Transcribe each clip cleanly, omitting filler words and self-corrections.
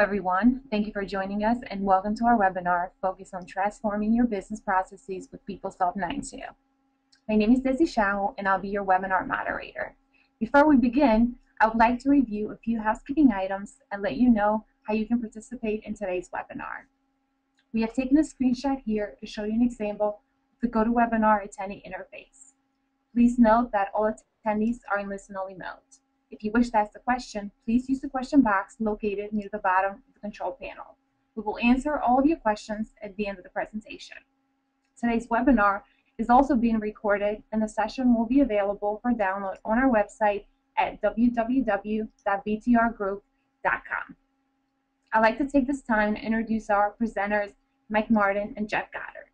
everyone. Thank you for joining us and welcome to our webinar focused on transforming your business processes with PeopleSoft 9.2. My name is Desi Shao and I'll be your webinar moderator. Before we begin, I would like to review a few housekeeping items and let you know how you can participate in today's webinar. We have taken a screenshot here to show you an example of the GotoWebinar attendee interface. Please note that all attendees are in listen-only mode. If you wish to ask a question, please use the question box located near the bottom of the control panel. We will answer all of your questions at the end of the presentation. Today's webinar is also being recorded and the session will be available for download on our website at www.btrgroup.com. I'd like to take this time to introduce our presenters, Mike Martin and Jeff Goddard.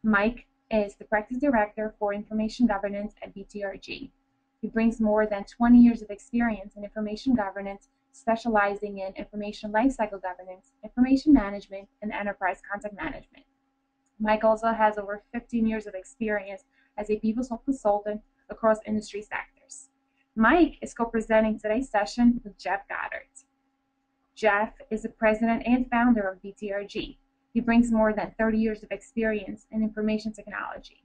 Mike is the Practice Director for Information Governance at BTRG. He brings more than 20 years of experience in information governance, specializing in information lifecycle governance, information management, and enterprise content management. Mike also has over 15 years of experience as a PeopleSoft consultant across industry sectors. Mike is co-presenting today's session with Jeff Goddard. Jeff is the president and founder of BTRG. He brings more than 30 years of experience in information technology.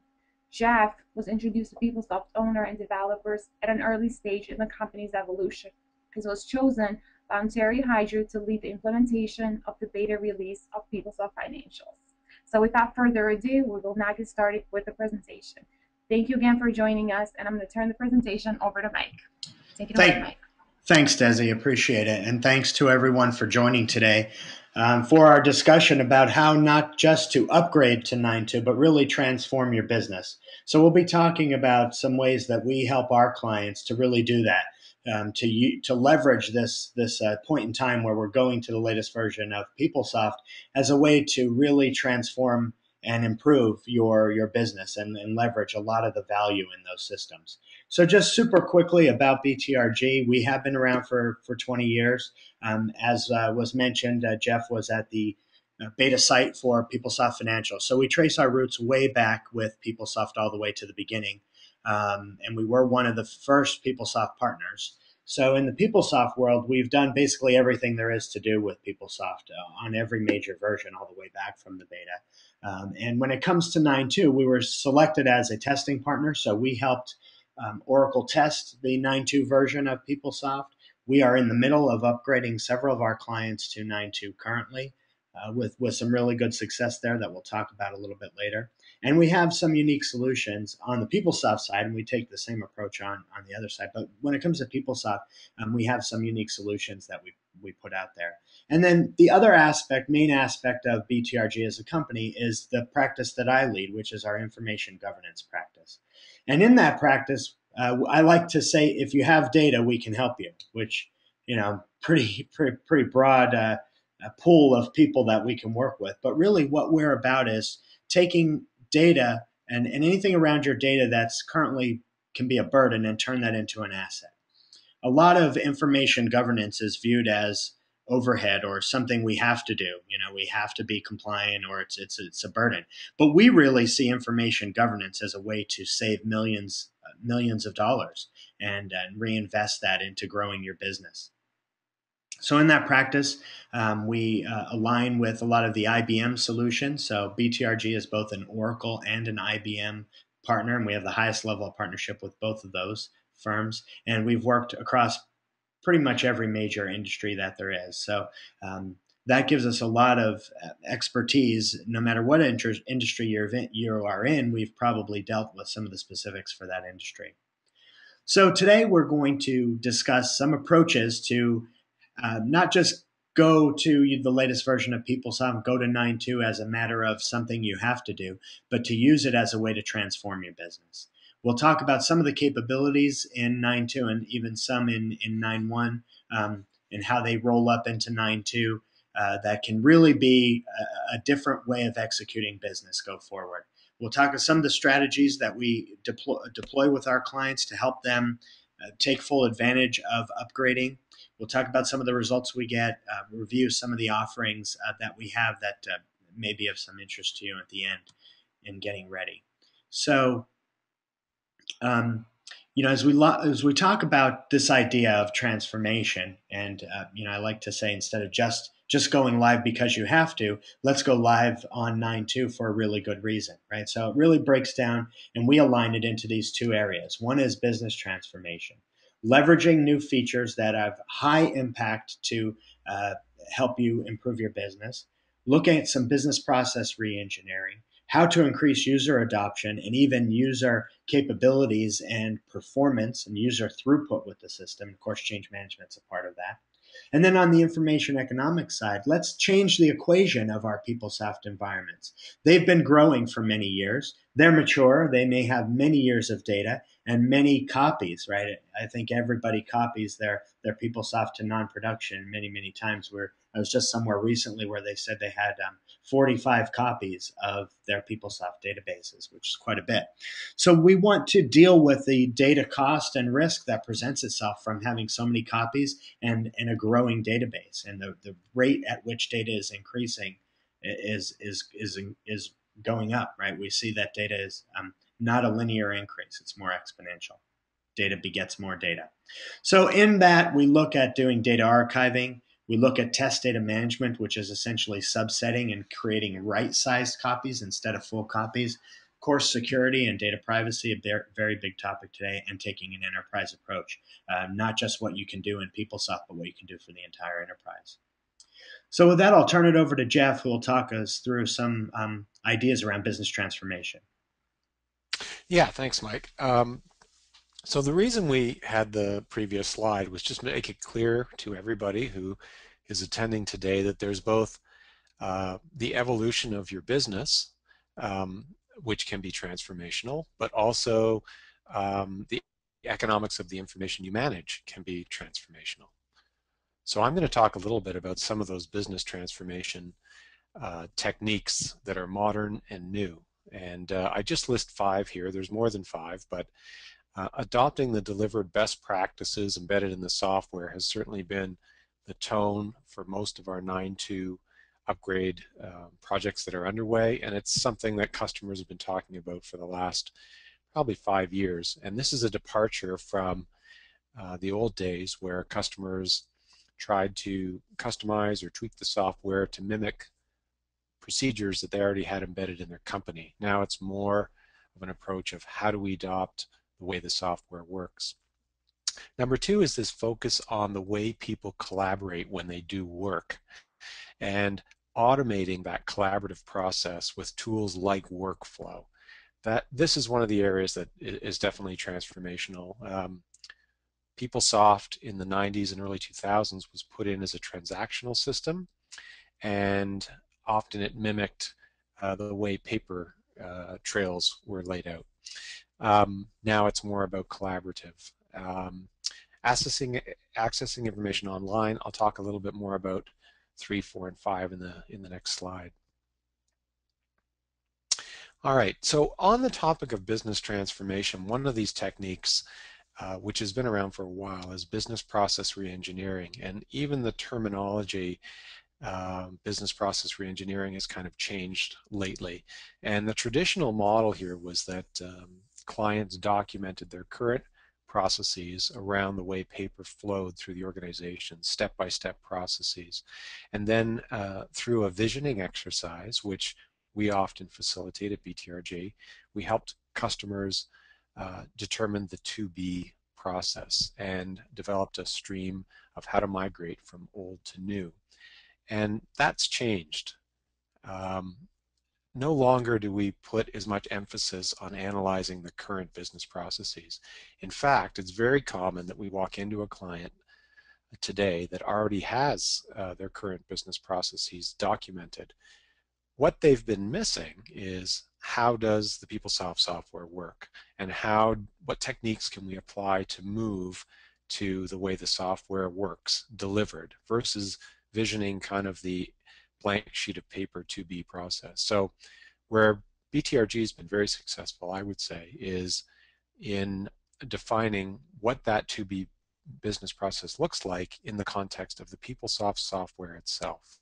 Jeff was introduced to PeopleSoft owner and developers at an early stage in the company's evolution. He was chosen by Ontario Hydro to lead the implementation of the beta release of PeopleSoft Financials. So without further ado, we will now get started with the presentation. Thank you again for joining us, and I'm going to turn the presentation over to Mike. Take it away, Mike. Thanks, Desi. Appreciate it. And thanks to everyone for joining today for our discussion about how not just to upgrade to 9.2, but really transform your business. So we'll be talking about some ways that we help our clients to really do that, to leverage this point in time where we're going to the latest version of PeopleSoft as a way to really transform and improve your business and leverage a lot of the value in those systems. So just super quickly about BTRG, we have been around for 20 years. As was mentioned, Jeff was at the beta site for PeopleSoft Financial. So we trace our roots way back with PeopleSoft all the way to the beginning. And we were one of the first PeopleSoft partners. So in the PeopleSoft world, we've done basically everything there is to do with PeopleSoft on every major version all the way back from the beta. And when it comes to 9.2, we were selected as a testing partner. So we helped Oracle test the 9.2 version of PeopleSoft. We are in the middle of upgrading several of our clients to 9.2 currently with some really good success there that we'll talk about a little bit later. And we have some unique solutions on the PeopleSoft side, and we take the same approach on the other side. But when it comes to PeopleSoft, we have some unique solutions that we put out there. And then the other main aspect of BTRG as a company is the practice that I lead, which is our information governance practice. And in that practice, I like to say, if you have data, we can help you, which, pretty broad pool of people that we can work with. But really what we're about is taking data and anything around your data that's currently can be a burden and turn that into an asset. A lot of information governance is viewed as overhead or something we have to do. We have to be compliant or it's a burden. But we really see information governance as a way to save millions of dollars and reinvest that into growing your business. So in that practice, we align with a lot of the IBM solutions. So BTRG is both an Oracle and an IBM partner, and we have the highest level of partnership with both of those firms. And we've worked across pretty much every major industry that there is. So that gives us a lot of expertise. No matter what industry you are in, we've probably dealt with some of the specifics for that industry. So today we're going to discuss some approaches to not just go to the latest version of PeopleSoft, go to 9.2 as a matter of something you have to do, but to use it as a way to transform your business. We'll talk about some of the capabilities in 9.2 and even some in 9.1 and how they roll up into 9.2 that can really be a different way of executing business go forward. We'll talk about some of the strategies that we deploy with our clients to help them take full advantage of upgrading. We'll talk about some of the results we get, review some of the offerings that we have that may be of some interest to you at the end in getting ready. So as we talk about this idea of transformation, and I like to say, instead of just going live because you have to, let's go live on 9.2 for a really good reason, right? So it really breaks down, and we align it into these two areas. One is business transformation, leveraging new features that have high impact to uh, help you improve your business. Looking at some business process reengineering, how to increase user adoption and even user capabilities and performance and user throughput with the system. Of course, change management is a part of that. And then on the information economics side, let's change the equation of our PeopleSoft environments. They've been growing for many years. They're mature. They may have many years of data and many copies, right? I think everybody copies their PeopleSoft to non-production many times. I was just somewhere recently where they said they had 45 copies of their PeopleSoft databases, which is quite a bit. So we want to deal with the data cost and risk that presents itself from having so many copies and a growing database. And the rate at which data is increasing is going up, right? We see that data is not a linear increase; it's more exponential. Data begets more data. So in that, we look at doing data archiving. We look at test data management, which is essentially subsetting and creating right-sized copies instead of full copies. Of course, security and data privacy, a very big topic today, and taking an enterprise approach, not just what you can do in PeopleSoft, but what you can do for the entire enterprise. So with that, I'll turn it over to Jeff, who will talk us through some ideas around business transformation. Yeah, thanks, Mike. So the reason we had the previous slide was just to make it clear to everybody who is attending today that there's both the evolution of your business, which can be transformational, but also the economics of the information you manage can be transformational. So I'm going to talk a little bit about some of those business transformation techniques that are modern and new. And I just list 5 here. There's more than 5, but adopting the delivered best practices embedded in the software has certainly been the tone for most of our 9.2 upgrade projects that are underway, and it's something that customers have been talking about for the last probably 5 years. And this is a departure from the old days where customers tried to customize or tweak the software to mimic procedures that they already had embedded in their company. Now it's more of an approach of how do we adopt the way the software works. Number 2 is this focus on the way people collaborate when they do work and automating that collaborative process with tools like workflow. This is one of the areas that is definitely transformational. PeopleSoft in the 90s and early 2000s was put in as a transactional system, and often it mimicked the way paper trails were laid out. Now it's more about collaborative. Accessing information online, I'll talk a little bit more about 3, 4, and 5 in the next slide. All right, so on the topic of business transformation, one of these techniques which has been around for a while is business process reengineering, and even the terminology business process reengineering has kind of changed lately. And the traditional model here was that clients documented their current processes around the way paper flowed through the organization, step-by-step processes. And then through a visioning exercise, which we often facilitate at BTRG, we helped customers determine the to-be process and developed a stream of how to migrate from old to new. And that's changed. No longer do we put as much emphasis on analyzing the current business processes. In fact, it's very common that we walk into a client today that already has their current business processes documented. What they've been missing is how does the PeopleSoft software work, and what techniques can we apply to move to the way the software works delivered versus visioning kind of the blank sheet of paper to be processed. So where BTRG has been very successful, I would say, is in defining what that to be business process looks like in the context of the PeopleSoft software itself.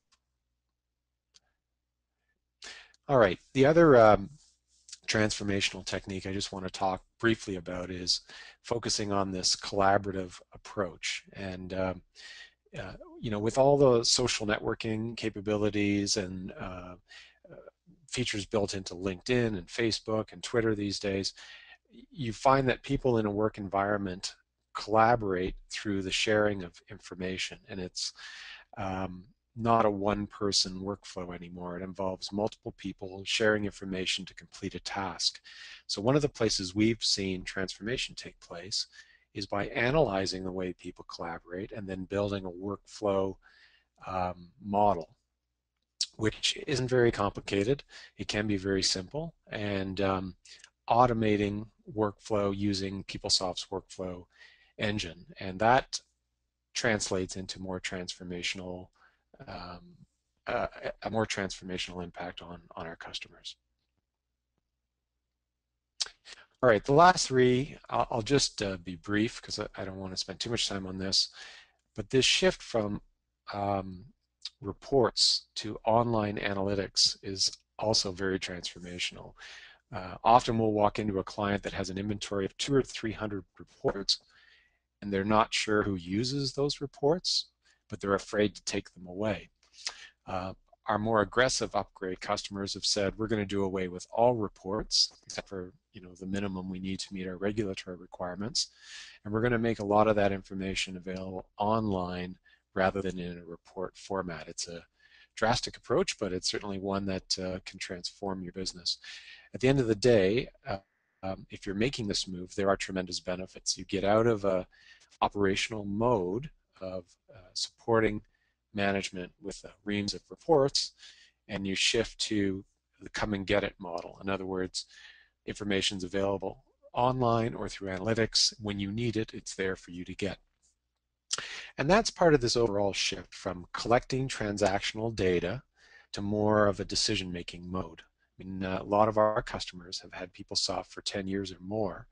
All right, the other transformational technique I just want to talk briefly about is focusing on this collaborative approach. And you know, with all the social networking capabilities and features built into LinkedIn and Facebook and Twitter these days, you find that people in a work environment collaborate through the sharing of information, and it's not a one-person workflow anymore. It involves multiple people sharing information to complete a task. So one of the places we've seen transformation take place is by analyzing the way people collaborate and then building a workflow model, which isn't very complicated. It can be very simple, and automating workflow using PeopleSoft's workflow engine, and that translates into more transformational, a more transformational impact on our customers. All right, the last three, I'll just be brief because I don't want to spend too much time on this, but this shift from reports to online analytics is also very transformational. Often we'll walk into a client that has an inventory of 200 or 300 reports, and they're not sure who uses those reports, but they're afraid to take them away. Our more aggressive upgrade customers have said, we're going to do away with all reports, except for the minimum we need to meet our regulatory requirements, and we're going to make a lot of that information available online rather than in a report format. It's a drastic approach, but it's certainly one that can transform your business. At the end of the day, if you're making this move, there are tremendous benefits. You get out of a operational mode of supporting management with reams of reports, and you shift to the come and get it model. In other words, information is available online or through analytics. When you need it, it's there for you to get. And that's part of this overall shift from collecting transactional data to more of a decision-making mode. I mean, a lot of our customers have had PeopleSoft for 10 years or more,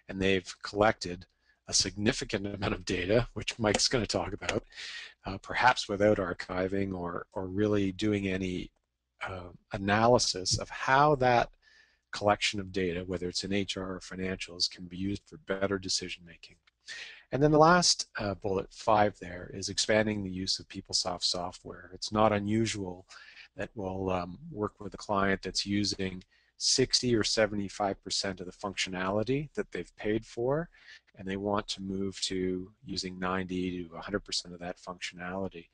and they've collected a significant amount of data, which Mike's going to talk about, perhaps without archiving or really doing any analysis of how that collection of data, whether it's in HR or financials, can be used for better decision making. And then the last bullet 5 there is expanding the use of PeopleSoft software. It's not unusual that we'll work with a client that's using 60 or 75% of the functionality that they've paid for, and they want to move to using 90 to 100% of that functionality.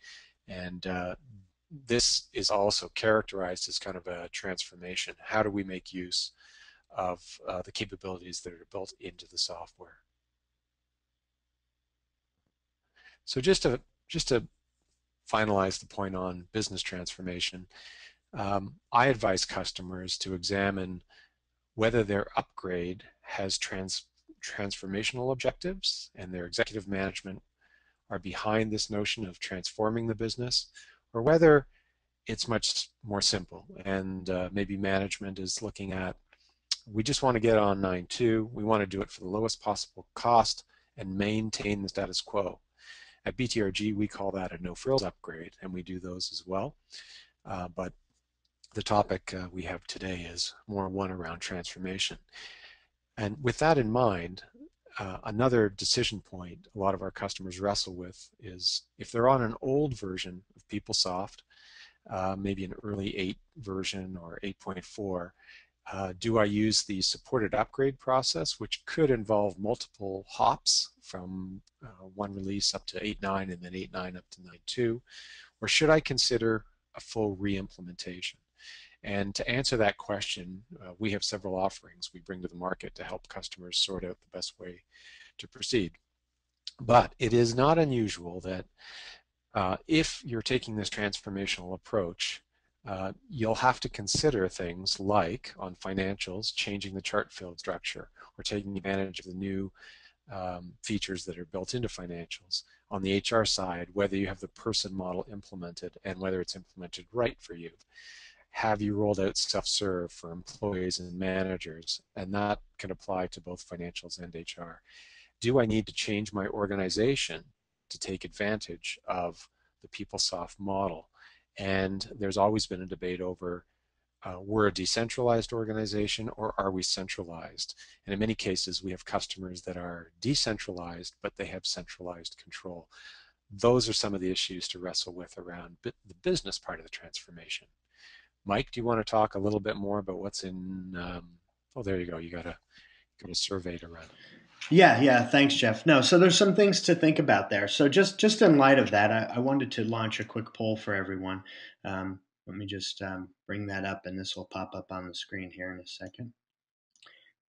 And this is also characterized as kind of a transformation. How do we make use of the capabilities that are built into the software? So just to finalize the point on business transformation, I advise customers to examine whether their upgrade has transformational objectives and their executive management are behind this notion of transforming the business, or whether it's much more simple and maybe management is looking at, we just want to get on 9.2, we want to do it for the lowest possible cost and maintain the status quo. At BTRG, we call that a no-frills upgrade, and we do those as well. But the topic we have today is more one around transformation. And with that in mind, another decision point a lot of our customers wrestle with is if they're on an old version of PeopleSoft, maybe an early 8 version or 8.4, do I use the supported upgrade process, which could involve multiple hops from one release up to 8.9 and then 8.9 up to 9.2, or should I consider a full re-implementation? And to answer that question, we have several offerings we bring to the market to help customers sort out the best way to proceed. But it is not unusual that if you're taking this transformational approach, you'll have to consider things like, on financials, changing the chart field structure or taking advantage of the new features that are built into financials. On the HR side, whether you have the person model implemented and whether it's implemented right for you. Have you rolled out self-serve for employees and managers? And that can apply to both financials and HR. Do I need to change my organization to take advantage of the PeopleSoft model? And there's always been a debate over we're a decentralized organization, or are we centralized? And in many cases, we have customers that are decentralized, but they have centralized control. Those are some of the issues to wrestle with around the business part of the transformation. Mike, do you want to talk a little bit more about what's in, oh, there you go. You got a survey to run. Yeah. Thanks, Jeff. No, so there's some things to think about there. So just in light of that, I wanted to launch a quick poll for everyone. Let me just bring that up, and this will pop up on the screen here in a second.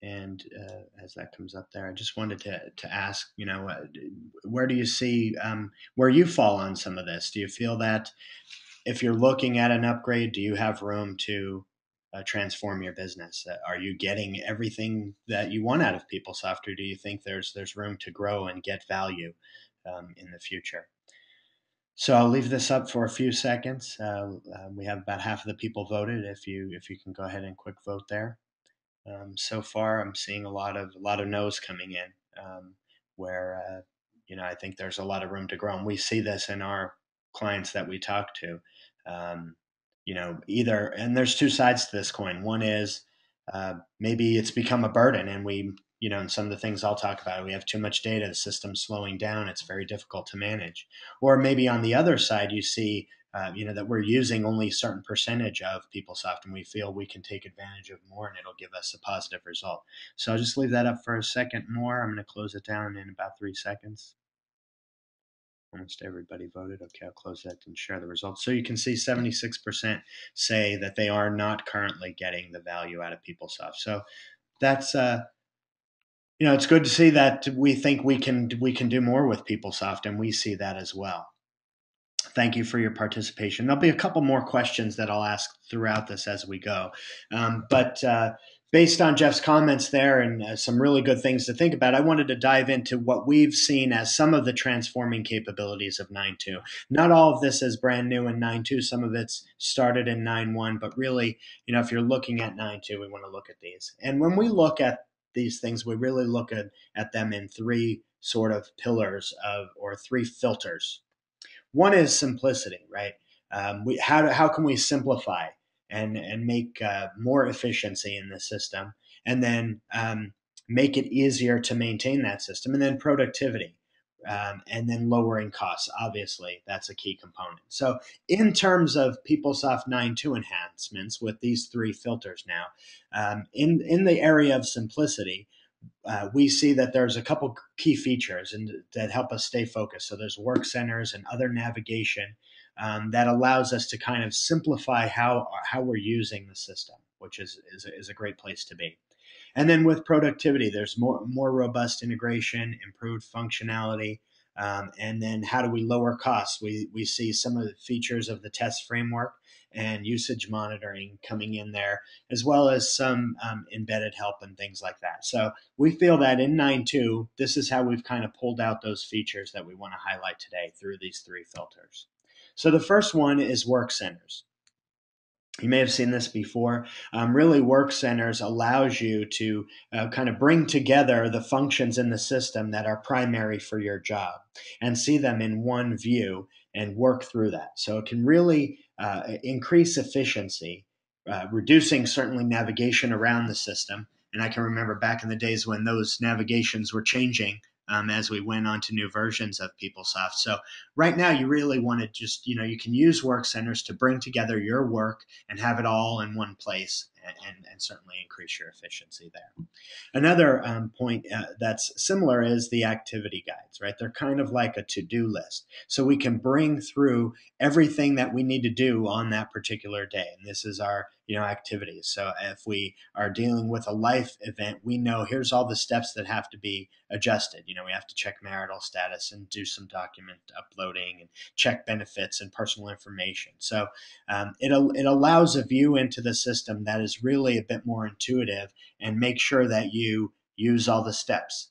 And as that comes up there, I just wanted to ask, where do you see where you fall on some of this? Do you feel that if you're looking at an upgrade, do you have room to transform your business? Are you getting everything that you want out of PeopleSoft, or do you think there's room to grow and get value in the future? So I'll leave this up for a few seconds. We have about half of the people voted. If you can go ahead and quick vote there. So far, I'm seeing a lot of no's coming in, where I think there's a lot of room to grow, and we see this in our clients that we talk to. Either, and there's two sides to this coin. One is maybe it's become a burden, and and some of the things I'll talk about, we have too much data, the system's slowing down, it's very difficult to manage. Or maybe on the other side, you see that we're using only a certain percentage of PeopleSoft, and we feel we can take advantage of more, and it'll give us a positive result. So I'll just leave that up for a second more. I'm going to close it down in about 3 seconds. Almost everybody voted. Okay, I'll close that and share the results. So you can see 76% say that they are not currently getting the value out of PeopleSoft. So that's it's good to see that we think we can do more with PeopleSoft, and we see that as well. Thank you for your participation. There'll be a couple more questions that I'll ask throughout this as we go. But based on Jeff's comments there and some really good things to think about, I wanted to dive into what we've seen as some of the transforming capabilities of 9.2. Not all of this is brand new in 9.2. Some of it's started in 9.1, but really, if you're looking at 9.2, we want to look at these. And when we look at these things, we really look at them in three sort of pillars or three filters. One is simplicity, right? How can we simplify and make more efficiency in the system, and then make it easier to maintain that system, and then productivity, and then lowering costs. Obviously, that's a key component. So in terms of PeopleSoft 9.2 enhancements with these three filters now, in the area of simplicity, we see that there's a couple key features that help us stay focused. So there's work centers and other navigation that allows us to kind of simplify how we're using the system, which is a great place to be. And then with productivity, there's more robust integration, improved functionality, and then how do we lower costs? We see some of the features of the test framework and usage monitoring coming in there, as well as some embedded help and things like that. So we feel that in 9.2, this is how we've kind of pulled out those features that we want to highlight today through these three filters. So the first one is work centers. You may have seen this before. Really, Work Centers allows you to kind of bring together the functions in the system that are primary for your job and see them in one view and work through that. So it can really increase efficiency, reducing certainly navigation around the system. And I can remember back in the days when those navigations were changing as we went on to new versions of PeopleSoft. So right now, you really want to just, you can use Work Centers to bring together your work and have it all in one place, and certainly increase your efficiency there. Another point that's similar is the activity guides, right? They're kind of like a to-do list. So we can bring through everything that we need to do on that particular day. And this is our activities. So if we are dealing with a life event, we know here's all the steps that have to be adjusted. We have to check marital status and do some document uploading and check benefits and personal information. So it allows a view into the system that is really a bit more intuitive and make sure that you use all the steps.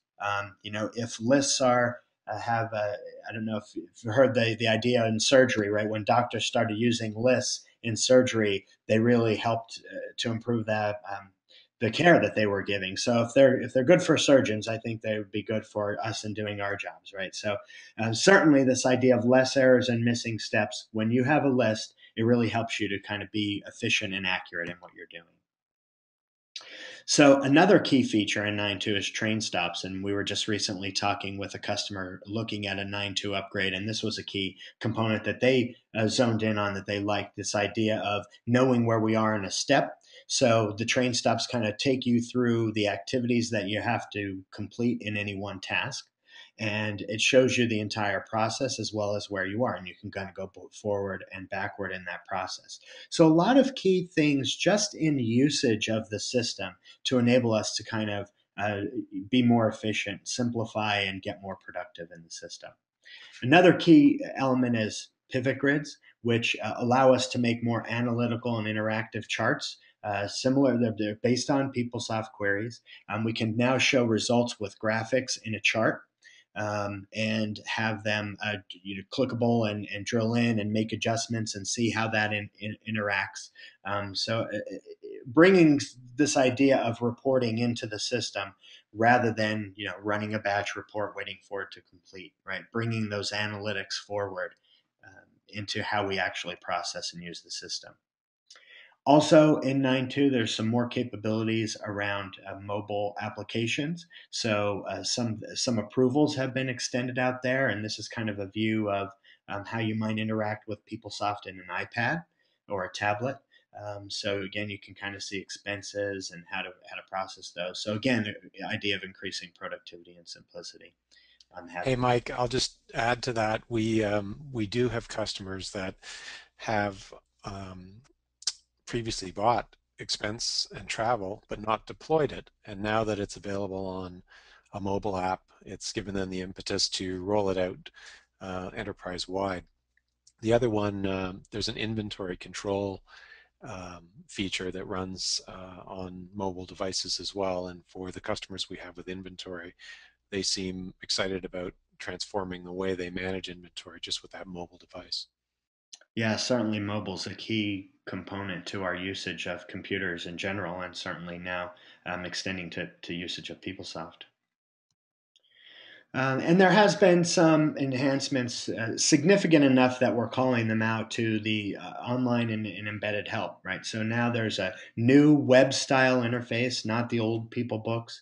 If lists are I don't know if you've heard the idea in surgery, right? When doctors started using lists in surgery, they really helped to improve that the care that they were giving. So if they're good for surgeons, I think they would be good for us in doing our jobs, right? So certainly this idea of less errors and missing steps. When you have a list, it really helps you to kind of be efficient and accurate in what you're doing. So another key feature in 9.2 is train stops, and we were just recently talking with a customer looking at a 9.2 upgrade, and this was a key component that they zoned in on, that they liked, this idea of knowing where we are in a step. So the train stops kind of take you through the activities that you have to complete in any one task. And it shows you the entire process as well as where you are, and you can kind of go forward and backward in that process. So a lot of key things just in usage of the system to enable us to kind of be more efficient, simplify, and get more productive in the system. Another key element is pivot grids, which allow us to make more analytical and interactive charts. Similar, they're based on PeopleSoft queries. We can now show results with graphics in a chart. And have them clickable and drill in and make adjustments and see how that interacts. So bringing this idea of reporting into the system rather than running a batch report waiting for it to complete, right? Bringing those analytics forward into how we actually process and use the system. Also in 9.2, there's some more capabilities around mobile applications. So some approvals have been extended out there, and this is kind of a view of how you might interact with PeopleSoft in an iPad or a tablet. So again, you can kind of see expenses and how to process those. So again, the idea of increasing productivity and simplicity. Hey, Mike, I'll just add to that. We do have customers that have previously bought expense and travel, but not deployed it. And now that it's available on a mobile app, it's given them the impetus to roll it out enterprise-wide. The other one, there's an inventory control feature that runs on mobile devices as well. And for the customers we have with inventory, they seem excited about transforming the way they manage inventory just with that mobile device. Yeah, certainly mobile's a key component to our usage of computers in general, and certainly now extending to usage of PeopleSoft. And there has been some enhancements, significant enough that we're calling them out to the online and embedded help, right? So now there's a new web-style interface, not the old people books,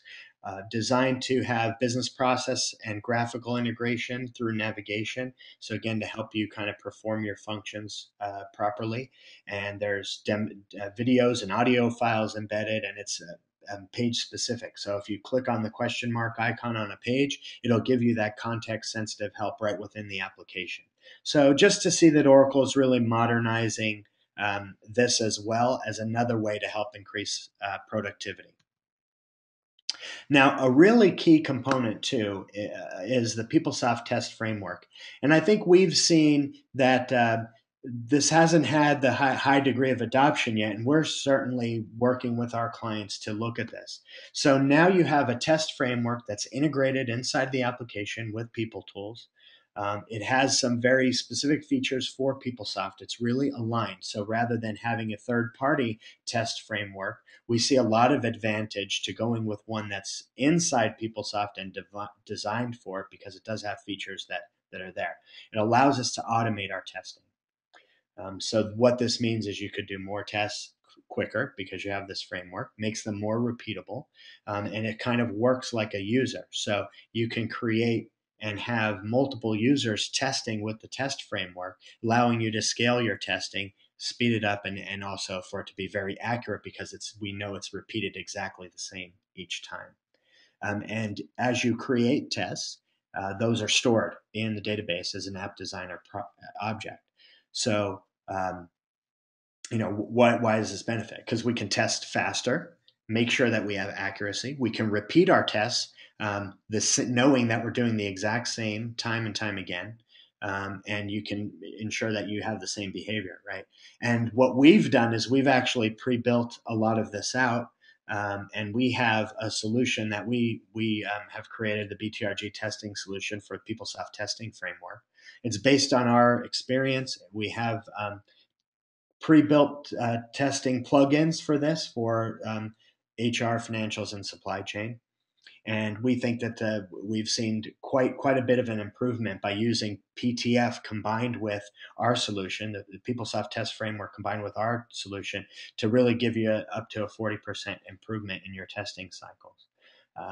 designed to have business process and graphical integration through navigation. So again, to help you kind of perform your functions properly. And there's videos and audio files embedded, and it's page specific. So if you click on the question mark icon on a page, it'll give you that context sensitive help right within the application. So just to see that Oracle is really modernizing this as well as another way to help increase productivity. Now, a really key component too is the PeopleSoft test framework. And I think we've seen that this hasn't had the high degree of adoption yet, and we're certainly working with our clients to look at this. So now you have a test framework that's integrated inside the application with People Tools. It has some very specific features for PeopleSoft. It's really aligned. So rather than having a third-party test framework, we see a lot of advantage to going with one that's inside PeopleSoft and designed for it, because it does have features that are there. It allows us to automate our testing. So what this means is you could do more tests quicker because you have this framework, makes them more repeatable, and it kind of works like a user. So you can create and have multiple users testing with the test framework, allowing you to scale your testing, speed it up, and also for it to be very accurate, because we know it's repeated exactly the same each time. And as you create tests, those are stored in the database as an app designer object. So why does this benefit? Because we can test faster, make sure that we have accuracy. We can repeat our tests, knowing that we're doing the exact same time and time again. And you can ensure that you have the same behavior, right? And what we've done is we've actually pre-built a lot of this out. And we have a solution that we have created, the BTRG testing solution for PeopleSoft testing framework. It's based on our experience. We have pre-built testing plugins for this for HR, financials, and supply chain. And we think that we've seen quite a bit of an improvement by using PTF combined with our solution, the PeopleSoft test framework combined with our solution, to really give you up to a 40% improvement in your testing cycles.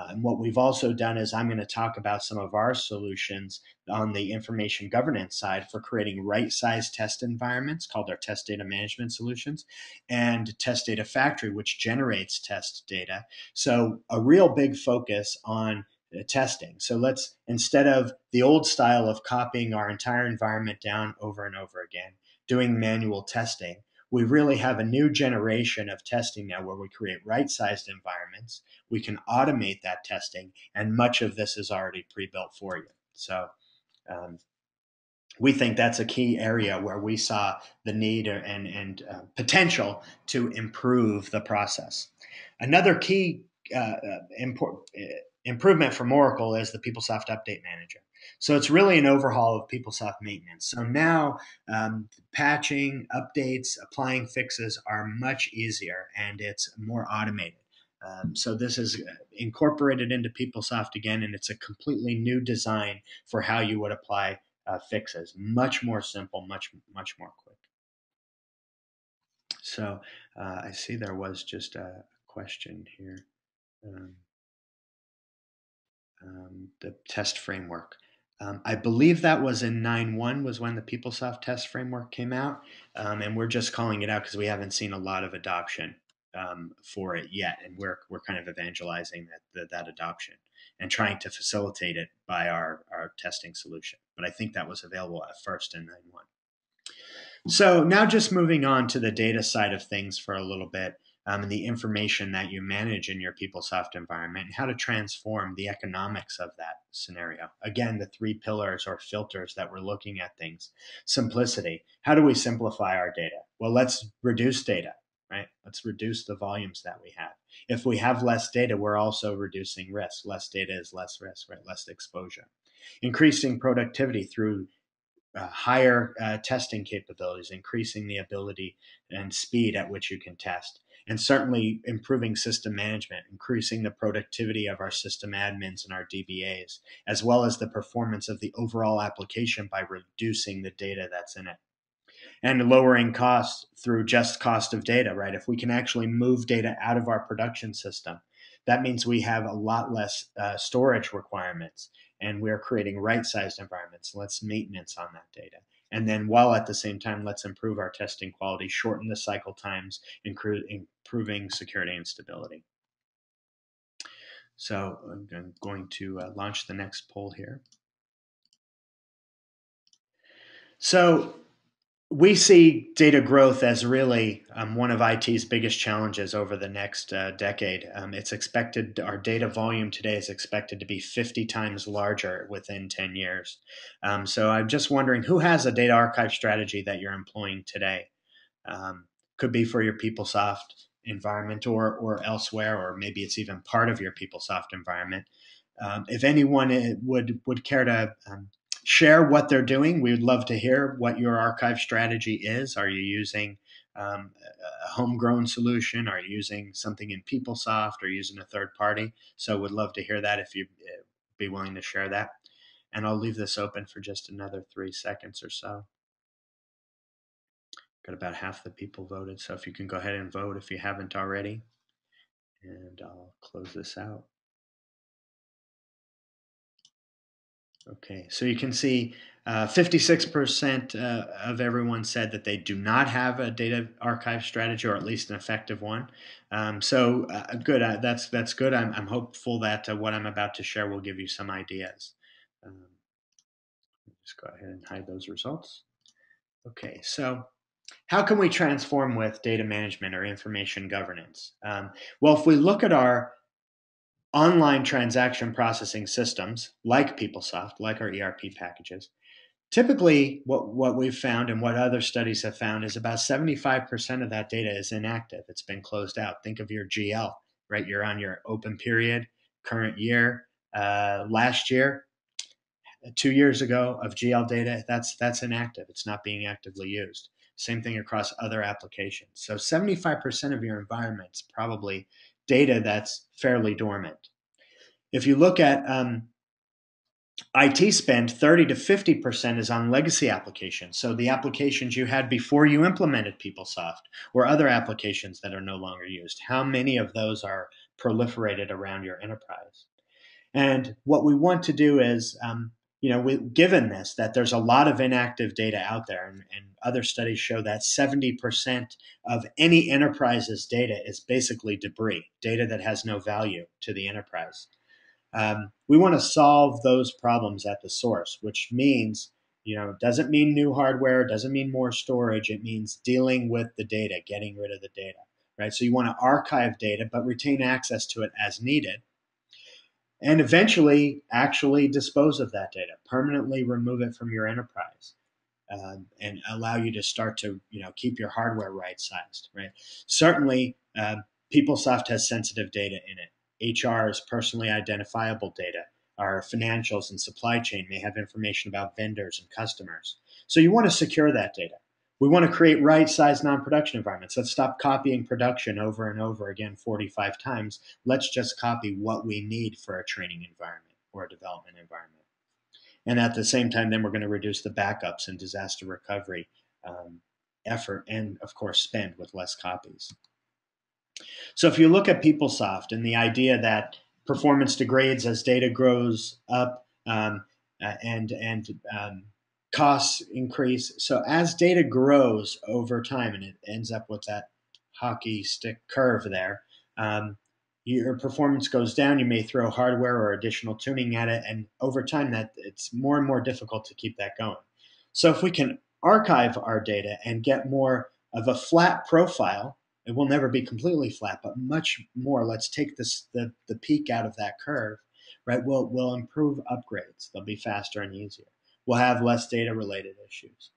And what we've also done is I'm going to talk about some of our solutions on the information governance side for creating right-sized test environments called our test data management solutions, and Test Data Factory, which generates test data. So a real big focus on testing. So let's, instead of the old style of copying our entire environment down over and over again, doing manual testing, we really have a new generation of testing now where we create right-sized environments. We can automate that testing, and much of this is already pre-built for you. So we think that's a key area where we saw the need and potential to improve the process. Another key improvement from Oracle is the PeopleSoft Update Manager. So it's really an overhaul of PeopleSoft maintenance. So now patching, updates, applying fixes are much easier, and it's more automated. So this is incorporated into PeopleSoft again, and it's a completely new design for how you would apply fixes. Much more simple, much more quick. So I see there was just a question here. The test framework. I believe that was in 9.1 was when the PeopleSoft test framework came out, and we're just calling it out because we haven't seen a lot of adoption for it yet, and we're kind of evangelizing that adoption and trying to facilitate it by our testing solution. But I think that was available at first in 9.1. So now just moving on to the data side of things for a little bit, and the information that you manage in your PeopleSoft environment, and how to transform the economics of that scenario. Again, the 3 pillars or filters that we're looking at things. Simplicity. How do we simplify our data? Well, let's reduce data, right? Let's reduce the volumes that we have. If we have less data, we're also reducing risk. Less data is less risk, right? Less exposure. Increasing productivity through higher testing capabilities, increasing the ability and speed at which you can test, and certainly improving system management, increasing the productivity of our system admins and our DBAs, as well as the performance of the overall application by reducing the data that's in it. And lowering costs through just cost of data, right? If we can actually move data out of our production system, that means we have a lot less storage requirements, and we're creating right-sized environments, less maintenance on that data. And then while at the same time, let's improve our testing quality, shorten the cycle times, improving security and stability. So I'm going to launch the next poll here. So we see data growth as really one of IT's biggest challenges over the next decade. It's expected, our data volume today is expected to be 50 times larger within 10 years. So I'm just wondering, who has a data archive strategy that you're employing today? Could be for your PeopleSoft environment or elsewhere, or maybe it's even part of your PeopleSoft environment. If anyone would care to share what they're doing, we would love to hear what your archive strategy is. Are you using a homegrown solution? Are you using something in PeopleSoft or using a third party? So would love to hear that if you'd be willing to share that. And I'll leave this open for just another 3 seconds or so. Got about half the people voted, so if you can go ahead and vote if you haven't already. And I'll close this out. Okay, so you can see 56% of everyone said that they do not have a data archive strategy, or at least an effective one. Good. That's good. I'm hopeful that what I'm about to share will give you some ideas. Just go ahead and hide those results. Okay, so how can we transform with data management or information governance? Well, if we look at our online transaction processing systems like PeopleSoft, like our ERP packages, typically what we've found and what other studies have found is about 75% of that data is inactive. It's been closed out. Think of your GL, right? You're on your open period, current year, last year, 2 years ago of GL data, that's inactive. It's not being actively used. Same thing across other applications. So 75% of your environment's probably data that's fairly dormant. If you look at IT spend, 30 to 50% is on legacy applications. So the applications you had before you implemented PeopleSoft or other applications that are no longer used. How many of those are proliferated around your enterprise? And what we want to do is, given this, that there's a lot of inactive data out there, and other studies show that 70% of any enterprise's data is basically debris, data that has no value to the enterprise. We want to solve those problems at the source, which means, doesn't mean new hardware, doesn't mean more storage. It means dealing with the data, getting rid of the data, right? So you want to archive data, but retain access to it as needed, and eventually actually dispose of that data, permanently remove it from your enterprise, and allow you to start to keep your hardware right-sized. Right. Certainly, PeopleSoft has sensitive data in it. HR is personally identifiable data. Our financials and supply chain may have information about vendors and customers. So you want to secure that data. We want to create right-sized non-production environments. Let's stop copying production over and over again 45 times. Let's just copy what we need for a training environment or a development environment. And at the same time, then we're going to reduce the backups and disaster recovery effort and, of course, spend with less copies. So if you look at PeopleSoft and the idea that performance degrades as data grows up and costs increase. So as data grows over time, and it ends up with that hockey stick curve there, your performance goes down. You may throw hardware or additional tuning at it, and over time, that it's more and more difficult to keep that going. So if we can archive our data and get more of a flat profile, it will never be completely flat, but much more. Let's take the peak out of that curve, right? We'll improve upgrades. They'll be faster and easier. We'll have less data-related issues.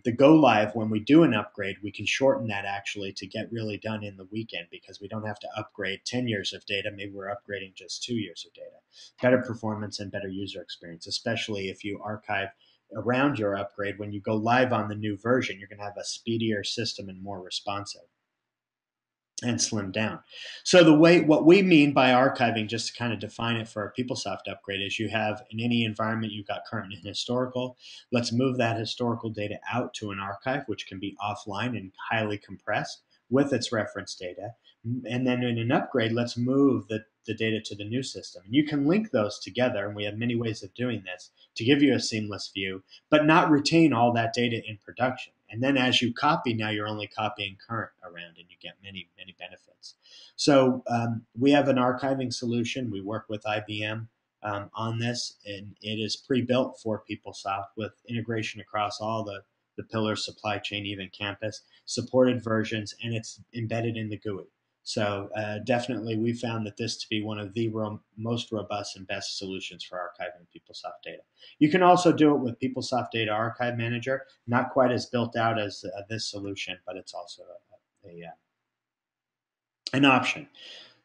The go live, when we do an upgrade, we can shorten that actually to get really done in the weekend, because we don't have to upgrade 10 years of data. Maybe we're upgrading just 2 years of data. Better performance and better user experience, especially if you archive around your upgrade. When you go live on the new version, you're going to have a speedier system and more responsive and slimmed down. So what we mean by archiving, just to kind of define it for a PeopleSoft upgrade, is you have in any environment you've got current and historical. Let's move that historical data out to an archive, which can be offline and highly compressed with its reference data. And then in an upgrade, let's move the data to the new system. And you can link those together, and we have many ways of doing this to give you a seamless view, but not retain all that data in production. And then as you copy, now you're only copying current around, and you get many, many benefits. So we have an archiving solution. We work with IBM on this, and it is pre-built for PeopleSoft with integration across all the pillars, supply chain, even campus, supported versions, and it's embedded in the GUI. So definitely we found that this to be one of the most robust and best solutions for archiving PeopleSoft data. You can also do it with PeopleSoft Data Archive Manager, not quite as built out as this solution, but it's also an option.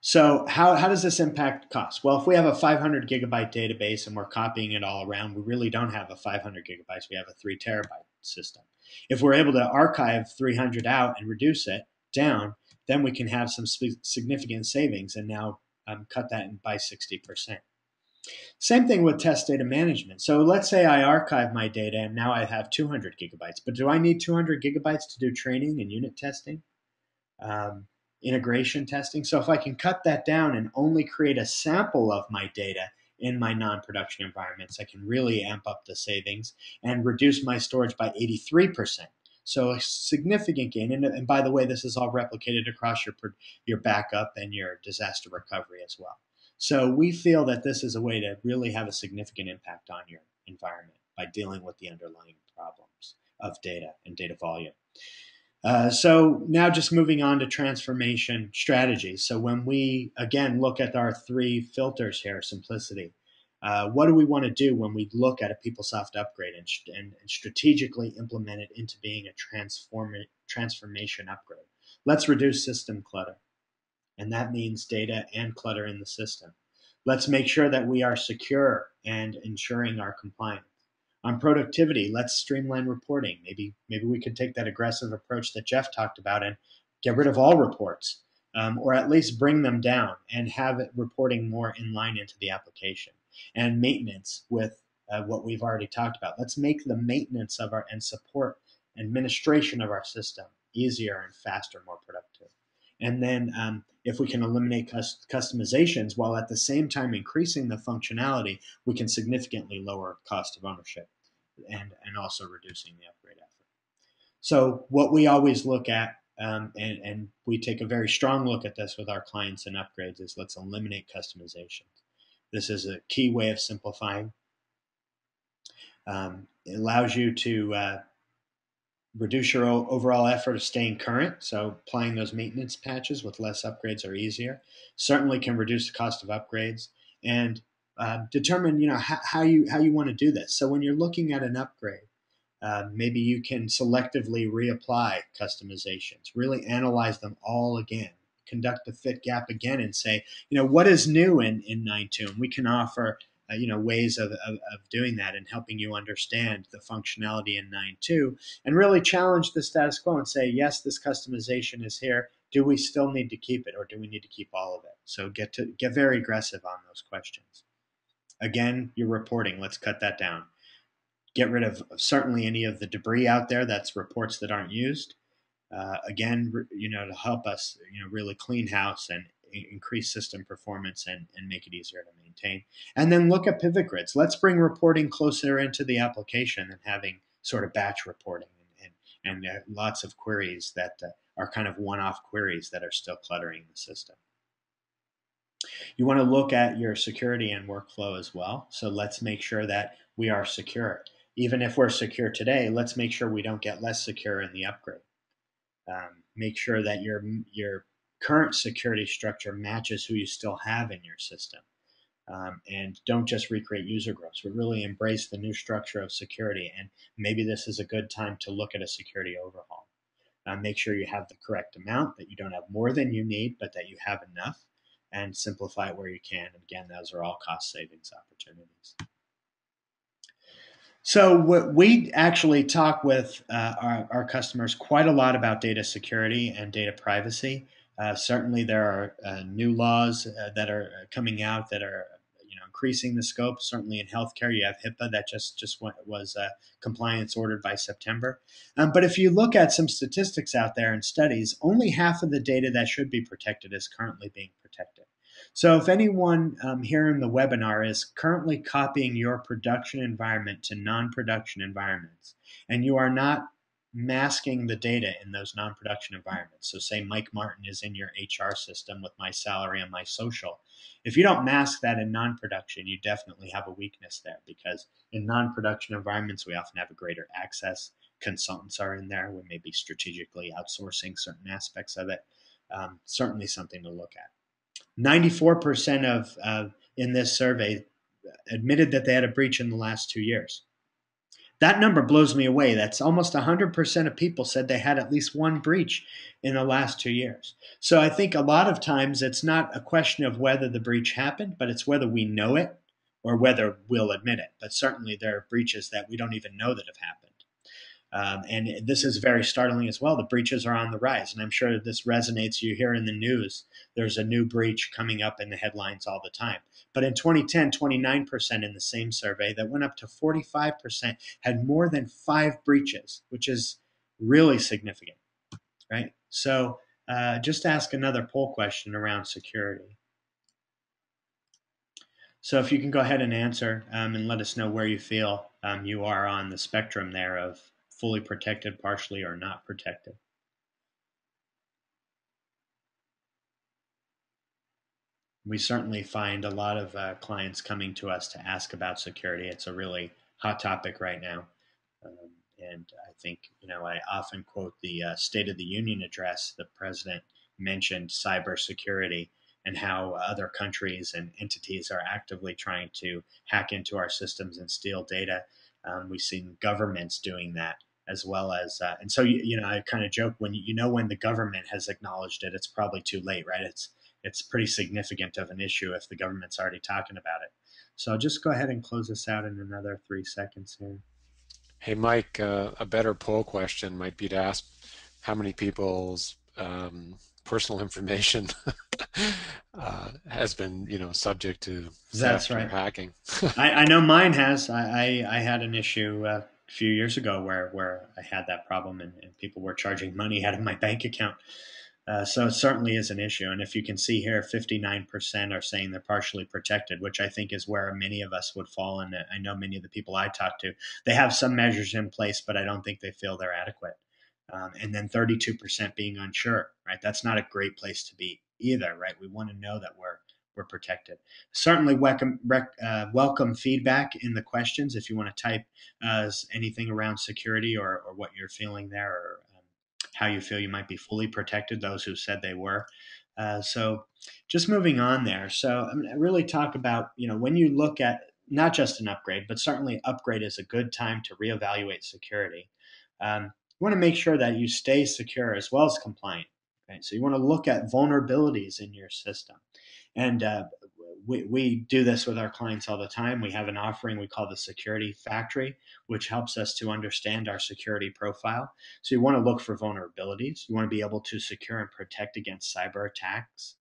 So how does this impact cost? Well, if we have a 500 gigabyte database and we're copying it all around, we really don't have a 500 gigabytes. We have a 3 terabyte system. If we're able to archive 300 out and reduce it down, then we can have some significant savings and now cut that by 60%. Same thing with test data management. So let's say I archive my data and now I have 200 gigabytes, but do I need 200 gigabytes to do training and unit testing, integration testing? So if I can cut that down and only create a sample of my data in my non-production environments, I can really amp up the savings and reduce my storage by 83%. So a significant gain. And by the way, this is all replicated across your backup and your disaster recovery as well. So we feel that this is a way to really have a significant impact on your environment by dealing with the underlying problems of data and data volume. So now just moving on to transformation strategies. So when we, again, look at our 3 filters here, simplicity, what do we want to do when we look at a PeopleSoft upgrade and strategically implement it into being a transformation upgrade? Let's reduce system clutter. And that means data and clutter in the system. Let's make sure that we are secure and ensuring our compliance. On productivity, let's streamline reporting. Maybe we could take that aggressive approach that Jeff talked about and get rid of all reports. or at least bring them down and have it reporting more in line into the application. And maintenance with what we've already talked about. Let's make the maintenance of our and support administration of our system easier and faster, more productive. And then if we can eliminate customizations while at the same time increasing the functionality, we can significantly lower cost of ownership and also reducing the upgrade effort. So what we always look at, and we take a very strong look at this with our clients and upgrades, is let's eliminate customizations. This is a key way of simplifying. It allows you to reduce your overall effort of staying current. So applying those maintenance patches with less upgrades are easier. Certainly can reduce the cost of upgrades and determine how you want to do this. So when you're looking at an upgrade, maybe you can selectively reapply customizations, really analyze them all again, conduct the fit gap again, and say, what is new in 9.2? And we can offer, ways of doing that and helping you understand the functionality in 9.2 and really challenge the status quo and say, yes, this customization is here. Do we still need to keep it or do we need to keep all of it? So get very aggressive on those questions. Again, your reporting, let's cut that down. Get rid of certainly any of the debris out there that's reports that aren't used. Again, to help us, really clean house and increase system performance and make it easier to maintain. And then look at pivot grids. Let's bring reporting closer into the application and having sort of batch reporting and lots of queries that are kind of one-off queries that are still cluttering the system. You want to look at your security and workflow as well. So let's make sure that we are secure. Even if we're secure today, let's make sure we don't get less secure in the upgrade. Make sure that your current security structure matches who you still have in your system. And don't just recreate user groups, but really embrace the new structure of security. And maybe this is a good time to look at a security overhaul. Make sure you have the correct amount, that you don't have more than you need, but that you have enough, and simplify it where you can. And again, those are all cost savings opportunities. So we actually talk with our customers quite a lot about data security and data privacy. Certainly, there are new laws that are coming out that are increasing the scope. Certainly in healthcare, you have HIPAA that just was compliance ordered by September. But if you look at some statistics out there and studies, only half of the data that should be protected is currently being protected. So if anyone here in the webinar is currently copying your production environment to non-production environments, and you are not masking the data in those non-production environments, so say Mike Martin is in your HR system with my salary and my social, if you don't mask that in non-production, you definitely have a weakness there, because in non-production environments, we often have a greater access. Consultants are in there. We may be strategically outsourcing certain aspects of it. Certainly something to look at. 94% of in this survey admitted that they had a breach in the last 2 years. That number blows me away. That's almost 100% of people said they had at least one breach in the last 2 years. So I think a lot of times it's not a question of whether the breach happened, but it's whether we know it or whether we'll admit it. But certainly there are breaches that we don't even know that have happened. And this is very startling as well. The breaches are on the rise, and I'm sure this resonates. You hear in the news, there's a new breach coming up in the headlines all the time. But in 2010, 29% in the same survey, that went up to 45%, had more than 5 breaches, which is really significant, right? So just ask another poll question around security. So if you can go ahead and answer and let us know where you feel you are on the spectrum there of fully protected, partially, or not protected. We certainly find a lot of clients coming to us to ask about security. It's a really hot topic right now. And I think, I often quote the State of the Union address. The president mentioned cybersecurity and how other countries and entities are actively trying to hack into our systems and steal data. We've seen governments doing that, as well as, and so, I kind of joke, when when the government has acknowledged it, it's probably too late, right? It's pretty significant of an issue if the government's already talking about it. So I'll just go ahead and close this out in another 3 seconds here. Hey, Mike, a better poll question might be to ask how many people's personal information has been, subject to That's theft or right. hacking. I know mine has. I had an issue a few years ago where I had that problem, and people were charging money out of my bank account. So it certainly is an issue. And if you can see here, 59% are saying they're partially protected, which I think is where many of us would fall. And I know many of the people I talk to, they have some measures in place, but I don't think they feel they're adequate. And then 32% being unsure, right? That's not a great place to be either, right? We want to know that we're protected. Certainly welcome feedback in the questions if you want to type anything around security or what you're feeling there, or how you feel you might be fully protected, those who said they were. So just moving on there. So I mean, I really talk about, when you look at not just an upgrade, but certainly upgrade is a good time to reevaluate security. You want to make sure that you stay secure as well as compliant. Right? So you want to look at vulnerabilities in your system. And we do this with our clients all the time. We have an offering we call the Security Factory, which helps us to understand our security profile. So you want to look for vulnerabilities. You want to be able to secure and protect against cyber attacks.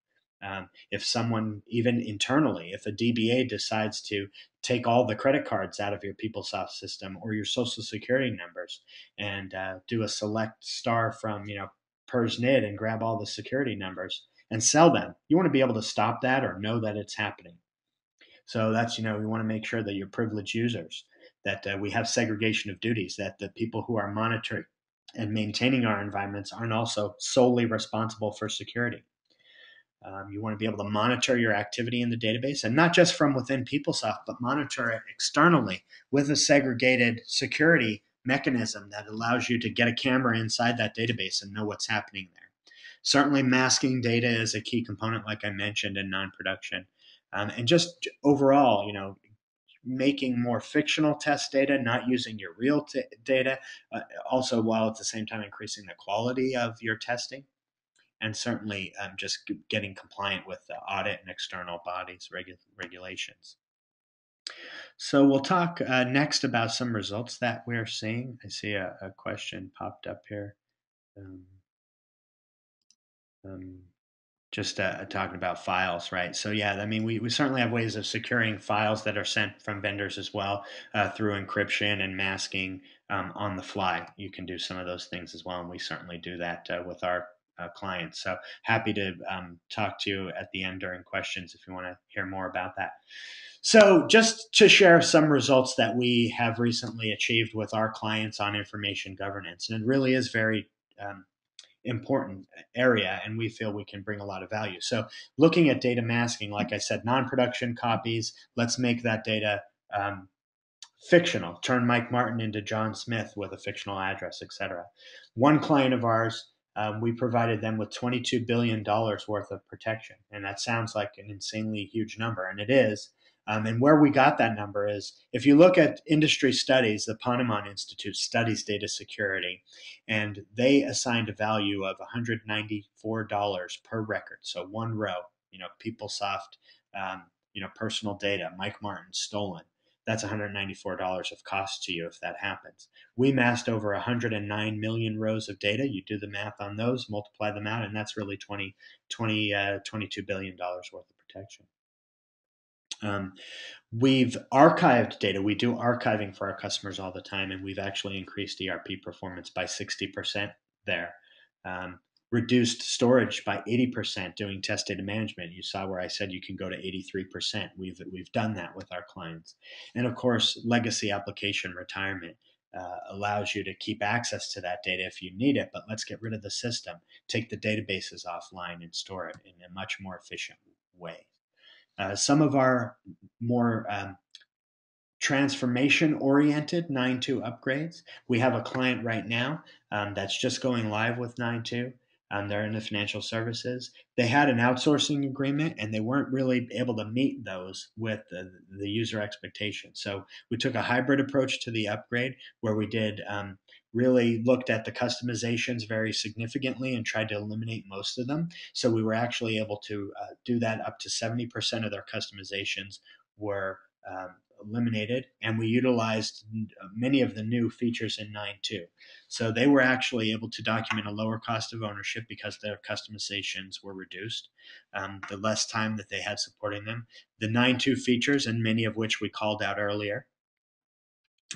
If someone, even internally, if a DBA decides to take all the credit cards out of your PeopleSoft system or your social security numbers and do a select star from, PERSNID and grab all the security numbers and sell them, you want to be able to stop that or know that it's happening. So that's, we want to make sure that you're privileged users, that we have segregation of duties, that the people who are monitoring and maintaining our environments aren't also solely responsible for security. You want to be able to monitor your activity in the database, and not just from within PeopleSoft, but monitor it externally with a segregated security mechanism that allows you to get a camera inside that database and know what's happening there. Certainly, masking data is a key component, like I mentioned, in non-production. And just overall, making more fictional test data, not using your real data, also while at the same time increasing the quality of your testing. And certainly just getting compliant with the audit and external bodies regulations. So we'll talk next about some results that we're seeing. I see a question popped up here. Um, um, just talking about files, right? So yeah, I mean, we certainly have ways of securing files that are sent from vendors as well, through encryption and masking on the fly. You can do some of those things as well, and we certainly do that with our clients. So happy to talk to you at the end during questions if you want to hear more about that. So just to share some results that we have recently achieved with our clients on information governance, and it really is very important area, and we feel we can bring a lot of value. So looking at data masking, like I said, non-production copies, let's make that data fictional, turn Mike Martin into John Smith with a fictional address, etc. One client of ours, we provided them with $22 billion worth of protection. And that sounds like an insanely huge number, and it is. And where we got that number is, if you look at industry studies, the Ponemon Institute studies data security, and they assigned a value of $194 per record. So one row, PeopleSoft, personal data, Mike Martin stolen. That's $194 of cost to you if that happens. We masked over 109 million rows of data. You do the math on those, multiply them out, and that's really $22 billion worth of protection. We've archived data. We do archiving for our customers all the time, and we've actually increased ERP performance by 60% there. Reduced storage by 80% doing test data management. You saw where I said you can go to 83%. We've done that with our clients. And of course, legacy application retirement allows you to keep access to that data if you need it, but let's get rid of the system, take the databases offline and store it in a much more efficient way. Some of our more transformation-oriented 9.2 upgrades. We have a client right now that's just going live with 9.2. They're in the financial services. They had an outsourcing agreement, and they weren't really able to meet those with the user expectations. So we took a hybrid approach to the upgrade, where we did really looked at the customizations very significantly and tried to eliminate most of them. So we were actually able to do that. Up to 70% of their customizations were eliminated, and we utilized many of the new features in 9.2. So they were actually able to document a lower cost of ownership because their customizations were reduced, the less time that they had supporting them. The 9.2 features, and many of which we called out earlier,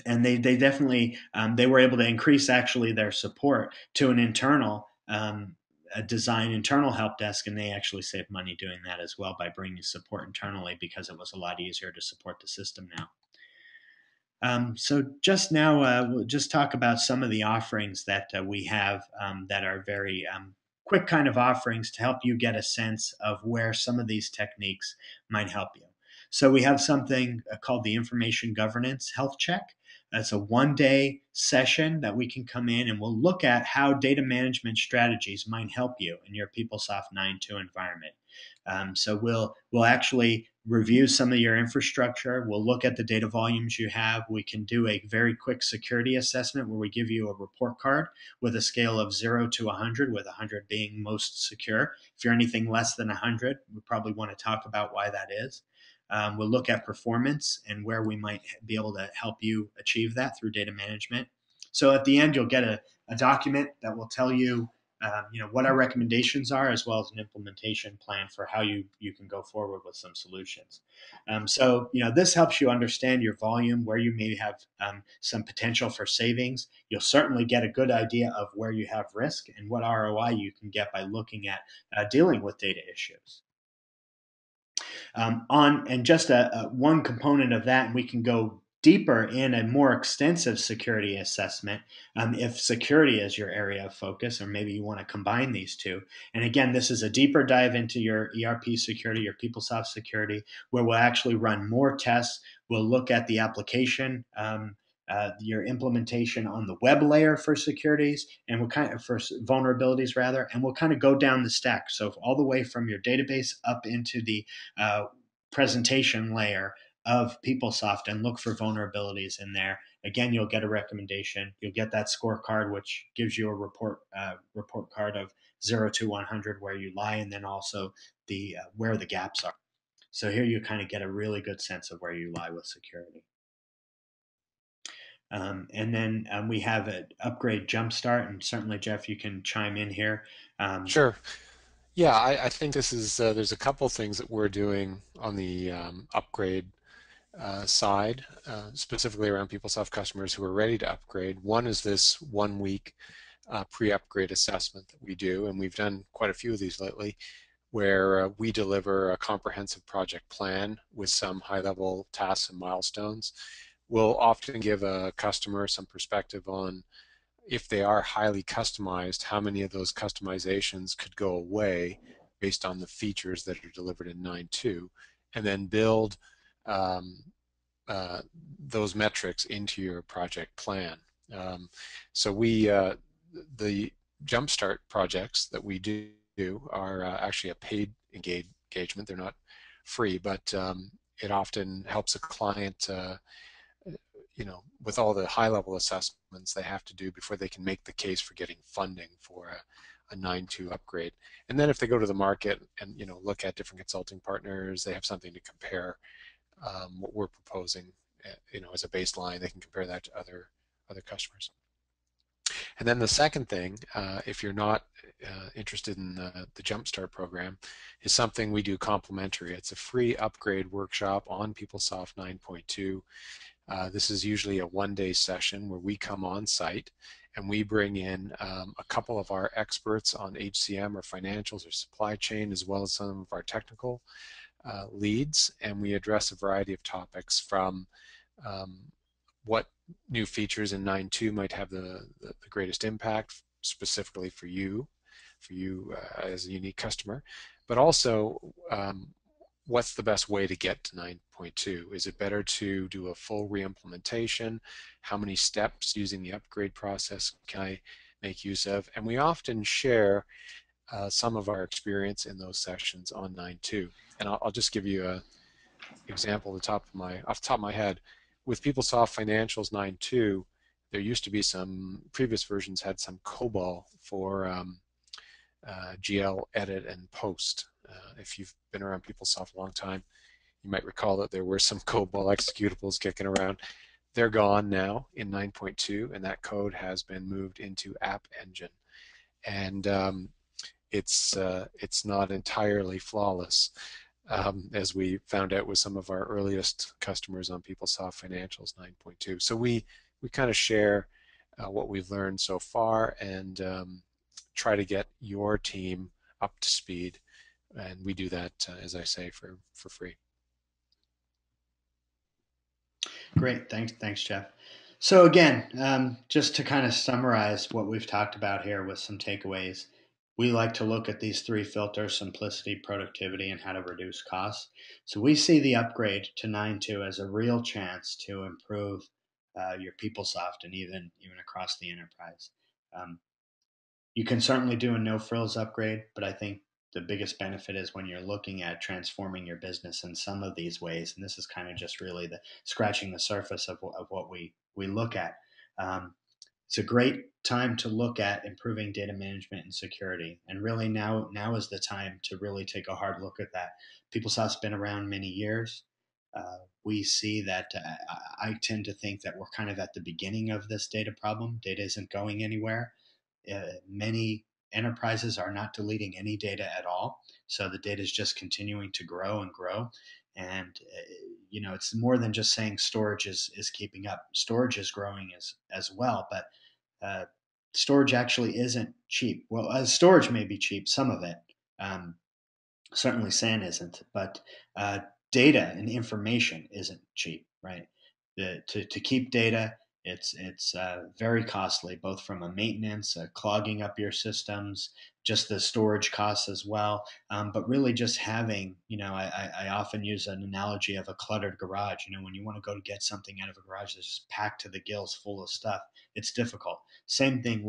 and they definitely they were able to increase actually their support to an internal a design internal help desk, and they actually saved money doing that as well by bringing support internally because it was a lot easier to support the system now. So just now, we'll just talk about some of the offerings that we have that are very quick kind of offerings to help you get a sense of where some of these techniques might help you. So we have something called the Information Governance Health Check. That's a one-day session that we can come in and we'll look at how data management strategies might help you in your PeopleSoft 9.2 environment. So we'll actually review some of your infrastructure. We'll look at the data volumes you have. We can do a very quick security assessment where we give you a report card with a scale of 0 to 100, with 100 being most secure. If you're anything less than 100, we probably want to talk about why that is. We'll look at performance and where we might be able to help you achieve that through data management. So at the end, you'll get a document that will tell you what our recommendations are, as well as an implementation plan for how you can go forward with some solutions. So this helps you understand your volume, where you may have some potential for savings. You'll certainly get a good idea of where you have risk and what ROI you can get by looking at dealing with data issues. And just one component of that, and we can go deeper in a more extensive security assessment if security is your area of focus, or maybe you want to combine these two. And again, this is a deeper dive into your ERP security, your PeopleSoft security, where we'll actually run more tests. We'll look at the application, your implementation on the web layer for securities, and we'll for vulnerabilities rather, and we'll kind of go down the stack. So all the way from your database up into the presentation layer of PeopleSoft and look for vulnerabilities in there. Again, you'll get a recommendation. You'll get that scorecard, which gives you a report card of 0 to 100 where you lie, and then also the where the gaps are. So here you kind of get a really good sense of where you lie with security. And then we have an upgrade jumpstart, and certainly Jeff, you can chime in here. Sure. Yeah, I think this is there's a couple things that we're doing on the upgrade side, specifically around PeopleSoft customers who are ready to upgrade. One is this 1 week pre-upgrade assessment that we do, and we've done quite a few of these lately, where we deliver a comprehensive project plan with some high-level tasks and milestones. We'll often give a customer some perspective on, if they are highly customized, how many of those customizations could go away based on the features that are delivered in 9.2, and then build those metrics into your project plan. So the Jumpstart projects that we do are actually a paid engagement. They're not free, but it often helps a client with all the high-level assessments they have to do before they can make the case for getting funding for a 9.2 upgrade. And then if they go to the market and look at different consulting partners, they have something to compare what we're proposing, as a baseline. They can compare that to other customers. And then the second thing, if you're not interested in the Jumpstart program, is something we do complimentary. It's a free upgrade workshop on PeopleSoft 9.2. This is usually a one-day session where we come on site and we bring in a couple of our experts on HCM or financials or supply chain, as well as some of our technical leads, and we address a variety of topics from what new features in 9.2 might have the greatest impact specifically for you as a unique customer, but also what's the best way to get to 9.2? Is it better to do a full re-implementation? How many steps using the upgrade process can I make use of? And we often share some of our experience in those sessions on 9.2. And I'll just give you an example off the top of my head. With PeopleSoft Financials 9.2, there used to be some previous versions had some COBOL for GL edit and post. If you've been around PeopleSoft a long time, You might recall that there were some COBOL executables kicking around. They're gone now in 9.2, and that code has been moved into App Engine. And it's not entirely flawless, as we found out with some of our earliest customers on PeopleSoft Financials 9.2. So we kind of share what we've learned so far and try to get your team up to speed. And we do that, as I say, for free. Great, thanks, Jeff. So again, just to kind of summarize what we've talked about here with some takeaways, we like to look at these three filters: simplicity, productivity, and how to reduce costs. So we see the upgrade to 9.2 as a real chance to improve your PeopleSoft and even across the enterprise. Um, you can certainly do a no frills upgrade, but I think the biggest benefit is when you're looking at transforming your business in some of these ways. And this is kind of just really the scratching the surface of what we look at. It's a great time to look at improving data management and security. And really now is the time to really take a hard look at that. PeopleSoft's been around many years. We see that I tend to think that we're kind of at the beginning of this data problem. Data isn't going anywhere. Many enterprises are not deleting any data at all. So the data is just continuing to grow and grow. And, it's more than just saying storage is keeping up. Storage is growing as well, but storage actually isn't cheap. Well, storage may be cheap, some of it. Certainly SAN isn't, but data and information isn't cheap, right? To keep data, it's very costly, both from a maintenance, clogging up your systems, just the storage costs as well. But really, just having, I often use an analogy of a cluttered garage. When you want to go to get something out of a garage that's just packed to the gills, full of stuff, it's difficult. Same thing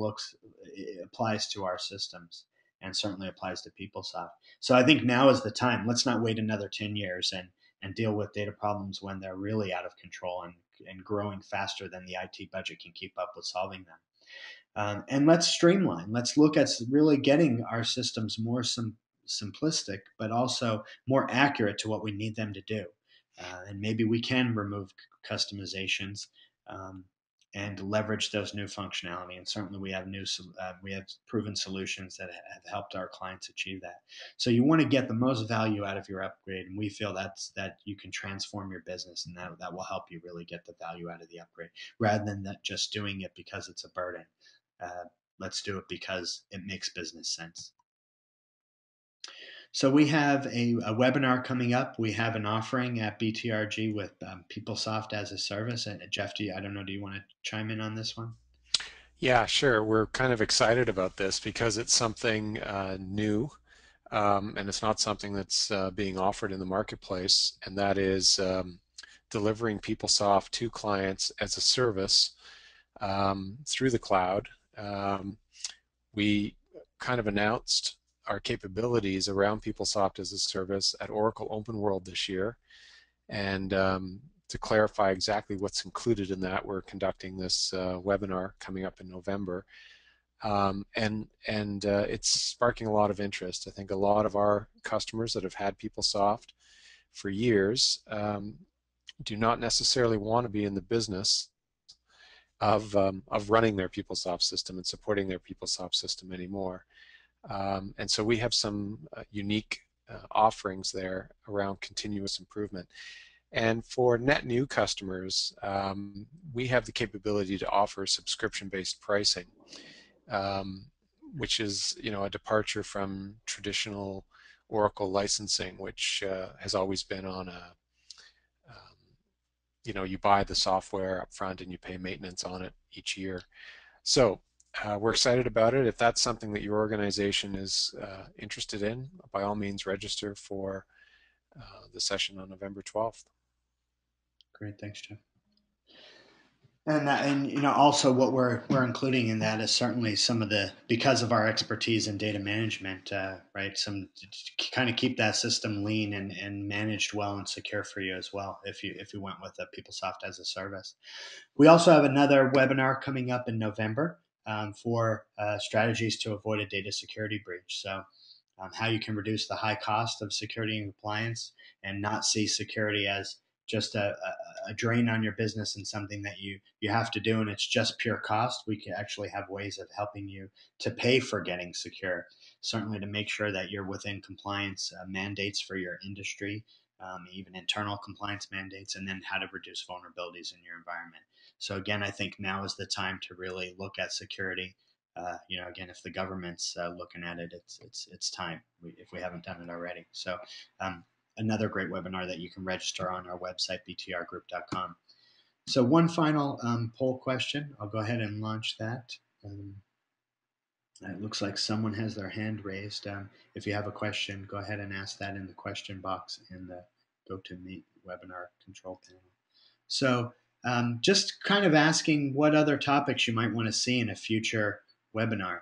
applies to our systems, and certainly applies to PeopleSoft. So I think now is the time. Let's not wait another 10 years and deal with data problems when they're really out of control and growing faster than the IT budget can keep up with solving them. And let's streamline. Let's look at really getting our systems more simplistic, but also more accurate to what we need them to do. And maybe we can remove customizations and leverage those new functionality. And certainly we have proven solutions that have helped our clients achieve that. So you want to get the most value out of your upgrade, and we feel that you can transform your business, and that will help you really get the value out of the upgrade, rather than that just doing it because it's a burden. Let's do it because it makes business sense. So we have a webinar coming up. We have an offering at BTRG with PeopleSoft as a service. And Jeff, do you want to chime in on this one? Yeah, sure. We're kind of excited about this because it's something new, and it's not something that's being offered in the marketplace, and that is delivering PeopleSoft to clients as a service through the cloud. We kind of announced our capabilities around PeopleSoft as a service at Oracle Open World this year, and to clarify exactly what's included in that, we're conducting this webinar coming up in November, and it's sparking a lot of interest. I think a lot of our customers that have had PeopleSoft for years do not necessarily want to be in the business of running their PeopleSoft system and supporting their PeopleSoft system anymore. And so we have some unique offerings there around continuous improvement. And for net new customers, we have the capability to offer subscription-based pricing, which is a departure from traditional Oracle licensing, which has always been on a you buy the software up front and you pay maintenance on it each year. So we're excited about it. If that's something that your organization is interested in, by all means register for the session on November 12th. Great, thanks, Jeff. And also what we're including in that is certainly some of because of our expertise in data management, right? Some to kind of keep that system lean and managed well and secure for you as well. If you went with a PeopleSoft as a service, we also have another webinar coming up in November for strategies to avoid a data security breach. So how you can reduce the high cost of security and compliance and not see security as just a drain on your business and something that you have to do and it's just pure cost. We can actually have ways of helping you to pay for getting secure, certainly to make sure that you're within compliance mandates for your industry, even internal compliance mandates, and then how to reduce vulnerabilities in your environment. So again, I think now is the time to really look at security. Again, if the government's looking at it, it's time if we haven't done it already. So another great webinar that you can register on our website, btrgroup.com. So one final poll question. I'll go ahead and launch that. It looks like someone has their hand raised. If you have a question, go ahead and ask that in the question box in the GoToWebinar control panel. So just kind of asking what other topics you might want to see in a future webinar.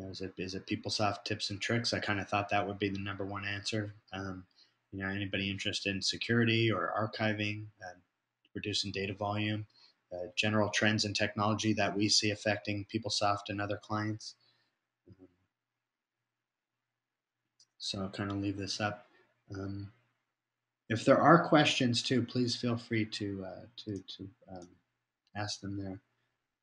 Is it PeopleSoft tips and tricks? I kind of thought that would be the number one answer. Anybody interested in security or archiving, reducing data volume, general trends in technology that we see affecting PeopleSoft and other clients. So I'll kind of leave this up. If there are questions too, please feel free to ask them there.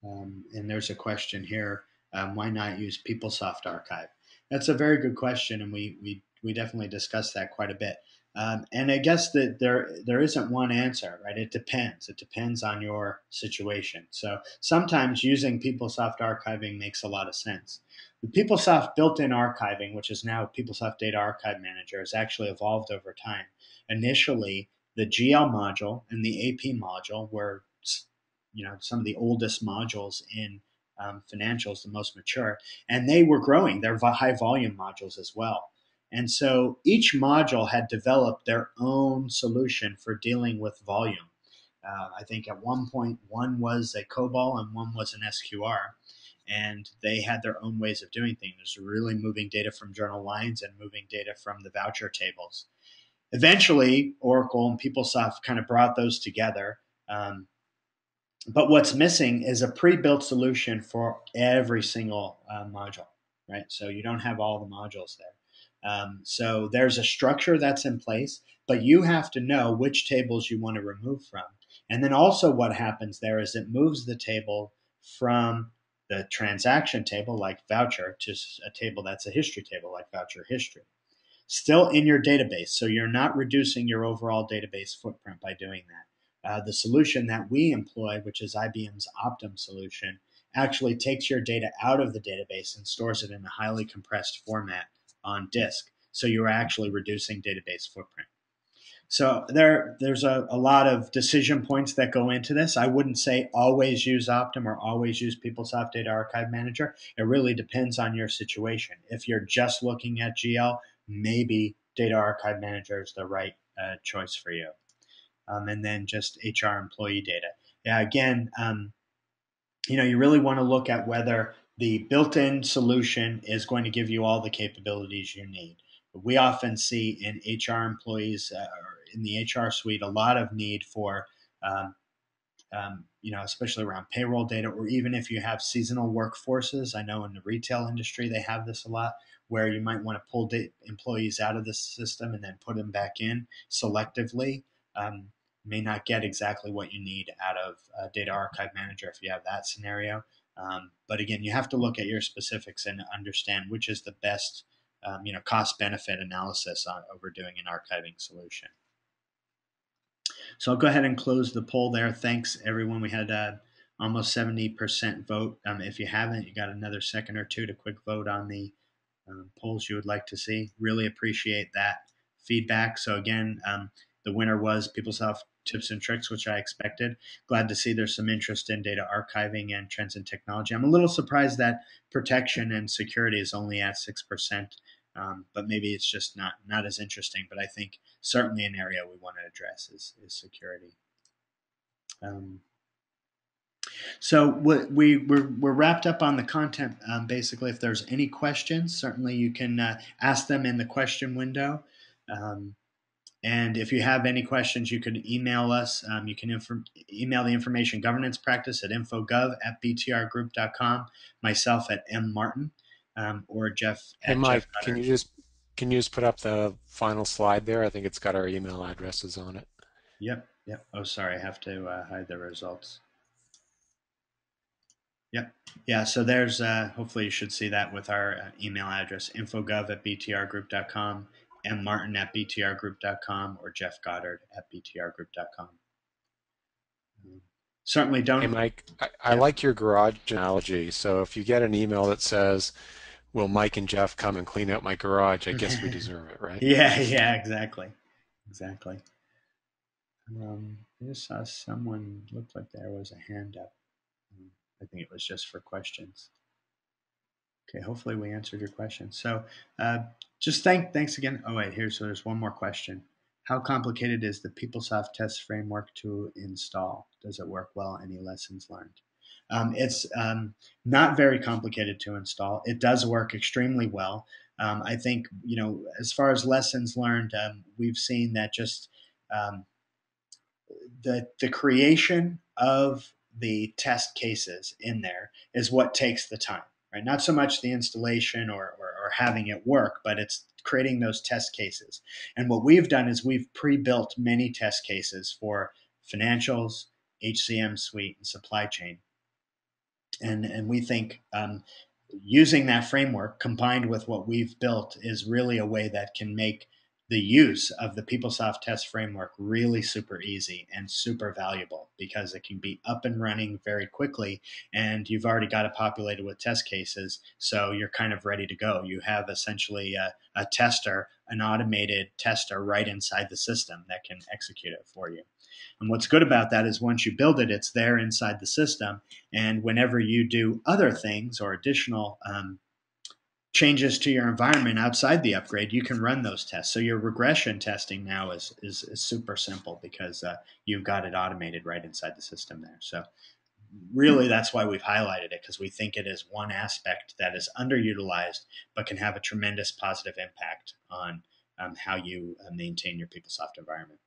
And there's a question here. Why not use PeopleSoft Archive? That's a very good question, and we definitely discussed that quite a bit. And I guess that there isn't one answer, right? It depends. It depends on your situation. So sometimes using PeopleSoft Archiving makes a lot of sense. The PeopleSoft built-in archiving, which is now PeopleSoft Data Archive Manager, has actually evolved over time. Initially, the GL module and the AP module were some of the oldest modules in financials, the most mature, and they were growing. They're high volume modules as well. And so each module had developed their own solution for dealing with volume. I think at one point, one was a COBOL and one was an SQR. And they had their own ways of doing things, really moving data from journal lines and moving data from the voucher tables. Eventually, Oracle and PeopleSoft kind of brought those together. But what's missing is a pre-built solution for every single module, right? So you don't have all the modules there. So there's a structure that's in place, but you have to know which tables you want to remove from. And then also what happens there is it moves the table from the transaction table like voucher to a table that's a history table like voucher history. Still in your database, so you're not reducing your overall database footprint by doing that. The solution that we employ, which is IBM's Optum solution, actually takes your data out of the database and stores it in a highly compressed format on disk. So you're actually reducing database footprint. So there's a lot of decision points that go into this. I wouldn't say always use Optum or always use PeopleSoft Data Archive Manager. It really depends on your situation. If you're just looking at GL, maybe Data Archive Manager is the right choice for you. And then just HR employee data. Yeah, again, you really want to look at whether the built-in solution is going to give you all the capabilities you need. We often see in HR employees or in the HR suite a lot of need for, especially around payroll data, or even if you have seasonal workforces. I know in the retail industry they have this a lot, where you might want to pull employees out of the system and then put them back in selectively. May not get exactly what you need out of Data Archive Manager if you have that scenario. But again, you have to look at your specifics and understand which is the best cost-benefit analysis over doing an archiving solution. So I'll go ahead and close the poll there. Thanks, everyone. We had almost 70% vote. If you haven't, you got another second or two to quick vote on the polls you would like to see. Really appreciate that feedback. So again, the winner was PeopleSoft Tips and Tricks, which I expected. Glad to see there's some interest in data archiving and trends in technology. I'm a little surprised that protection and security is only at 6%, but maybe it's just not as interesting. But I think certainly an area we want to address is security. So we're wrapped up on the content. Basically, if there's any questions, certainly you can ask them in the question window. And if you have any questions, you can email us. You can email the information governance practice at infogov@btrgroup.com, myself at mmartin. or Jeff Hey, at Jeff Mike, Goddard. can you just put up the final slide there? I think it's got our email addresses on it. Yep, yep. Oh, sorry, I have to hide the results. Yep. Yeah, so there's, hopefully you should see that with our email address, infogov@btrgroup.com, mmartin@btrgroup.com, or jeffgoddard@btrgroup.com. Certainly Hey, don't, Mike, I yeah. like your garage analogy. So if you get an email that says, will Mike and Jeff come and clean out my garage? I guess we deserve it, right? Yeah, yeah, exactly. Exactly. I just saw someone, looked like there was a hand up. I think it was just for questions. Okay, hopefully we answered your question. So just thanks again. Oh wait, there's one more question. How complicated is the PeopleSoft test framework to install? Does it work well? Any lessons learned? It's not very complicated to install. It does work extremely well. I think, as far as lessons learned, we've seen that just um, the creation of the test cases in there is what takes the time, right? Not so much the installation or having it work, but it's creating those test cases. And what we've done is we've pre-built many test cases for financials, HCM suite, and supply chain. And we think using that framework combined with what we've built is really a way that can make the use of the PeopleSoft test framework really super easy and super valuable because it can be up and running very quickly, and you've already got it populated with test cases, so you're kind of ready to go. You have essentially a tester, an automated tester right inside the system that can execute it for you. And what's good about that is once you build it, it's there inside the system. And whenever you do other things or additional changes to your environment outside the upgrade, you can run those tests. So your regression testing now is super simple because you've got it automated right inside the system there. So really that's why we've highlighted it, because we think it is one aspect that is underutilized but can have a tremendous positive impact on how you maintain your PeopleSoft environment.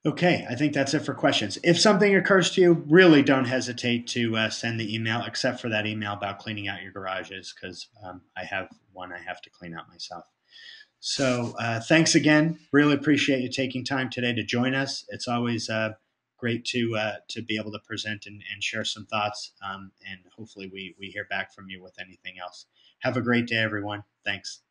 Okay, I think that's it for questions. If something occurs to you, really don't hesitate to send the email, except for that email about cleaning out your garages, because I have one I have to clean out myself. So thanks again. Really appreciate you taking time today to join us. It's always great to be able to present and share some thoughts, and hopefully we hear back from you with anything else. Have a great day, everyone. Thanks.